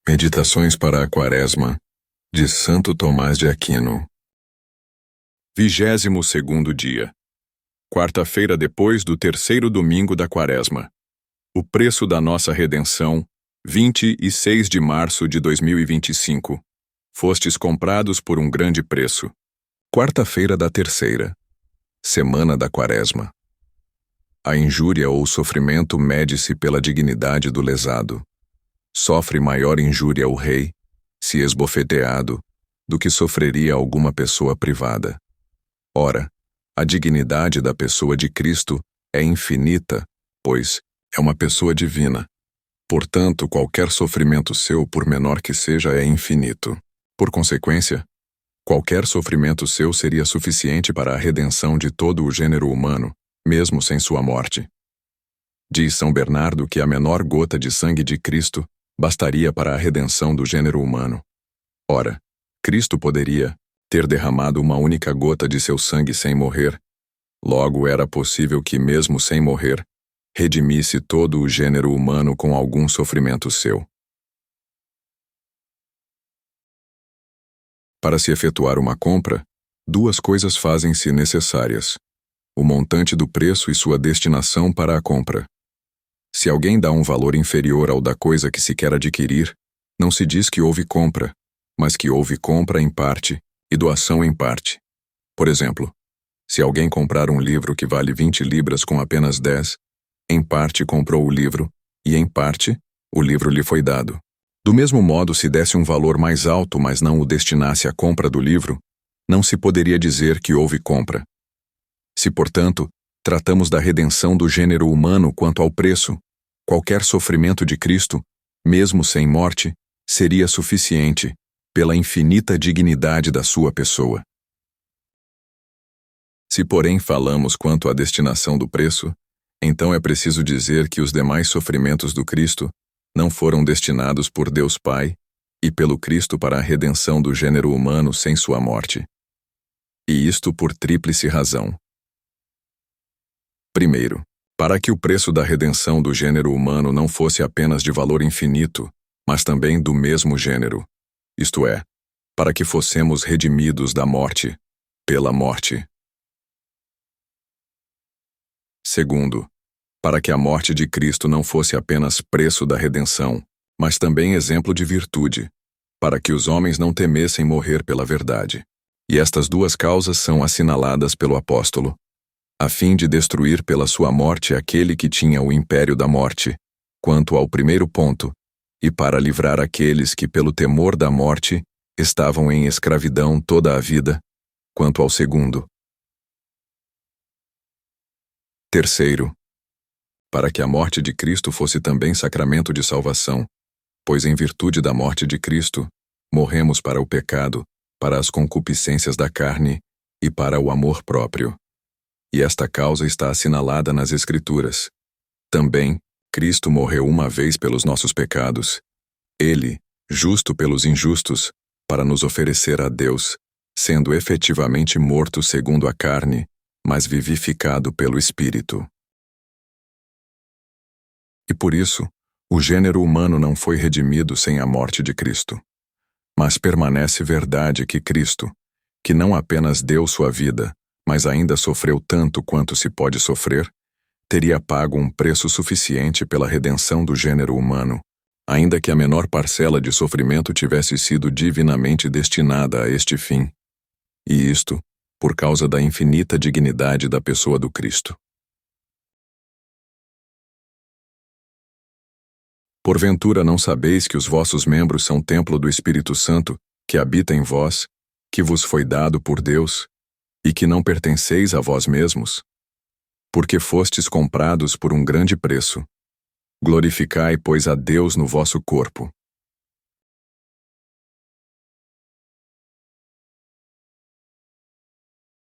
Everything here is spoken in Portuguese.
Meditações para a Quaresma, de Santo Tomás de Aquino. 22º dia. Quarta-feira depois do terceiro domingo da Quaresma. O preço da nossa redenção, 26 de março de 2025. Fostes comprados por um grande preço. Quarta-feira da terceira. Semana da Quaresma. A injúria ou sofrimento mede-se pela dignidade do lesado. Sofre maior injúria o rei, se esbofeteado, do que sofreria alguma pessoa privada. Ora, a dignidade da pessoa de Cristo é infinita, pois é uma pessoa divina. Portanto, qualquer sofrimento seu, por menor que seja, é infinito. Por consequência, qualquer sofrimento seu seria suficiente para a redenção de todo o gênero humano, mesmo sem sua morte. Diz São Bernardo que a menor gota de sangue de Cristo bastaria para a redenção do gênero humano. Ora, Cristo poderia ter derramado uma única gota de seu sangue sem morrer. Logo, era possível que, mesmo sem morrer, redimisse todo o gênero humano com algum sofrimento seu. Para se efetuar uma compra, duas coisas fazem-se necessárias: o montante do preço e sua destinação para a compra. Se alguém dá um valor inferior ao da coisa que se quer adquirir, não se diz que houve compra, mas que houve compra em parte e doação em parte. Por exemplo, se alguém comprar um livro que vale 20 libras com apenas 10, em parte comprou o livro, e em parte, o livro lhe foi dado. Do mesmo modo, se desse um valor mais alto, mas não o destinasse à compra do livro, não se poderia dizer que houve compra. Se, portanto, tratamos da redenção do gênero humano quanto ao preço, qualquer sofrimento de Cristo, mesmo sem morte, seria suficiente, pela infinita dignidade da sua pessoa. Se, porém, falamos quanto à destinação do preço, então é preciso dizer que os demais sofrimentos do Cristo não foram destinados por Deus Pai e pelo Cristo para a redenção do gênero humano sem sua morte. E isto por tríplice razão. Primeiro, para que o preço da redenção do gênero humano não fosse apenas de valor infinito, mas também do mesmo gênero, isto é, para que fossemos redimidos da morte, pela morte. Segundo, para que a morte de Cristo não fosse apenas preço da redenção, mas também exemplo de virtude, para que os homens não temessem morrer pela verdade. E estas duas causas são assinaladas pelo apóstolo, a fim de destruir pela sua morte aquele que tinha o império da morte, quanto ao primeiro ponto, e para livrar aqueles que pelo temor da morte estavam em escravidão toda a vida, quanto ao segundo. Terceiro, para que a morte de Cristo fosse também sacramento de salvação, pois em virtude da morte de Cristo, morremos para o pecado, para as concupiscências da carne e para o amor próprio. E esta causa está assinalada nas Escrituras. Também, Cristo morreu uma vez pelos nossos pecados. Ele, justo pelos injustos, para nos oferecer a Deus, sendo efetivamente morto segundo a carne, mas vivificado pelo Espírito. E por isso, o gênero humano não foi redimido sem a morte de Cristo. Mas permanece verdade que Cristo, que não apenas deu sua vida, mas ainda sofreu tanto quanto se pode sofrer, teria pago um preço suficiente pela redenção do gênero humano, ainda que a menor parcela de sofrimento tivesse sido divinamente destinada a este fim. E isto, por causa da infinita dignidade da pessoa do Cristo. Porventura não sabeis que os vossos membros são templo do Espírito Santo, que habita em vós, que vos foi dado por Deus, e que não pertenceis a vós mesmos? Porque fostes comprados por um grande preço. Glorificai, pois, a Deus no vosso corpo.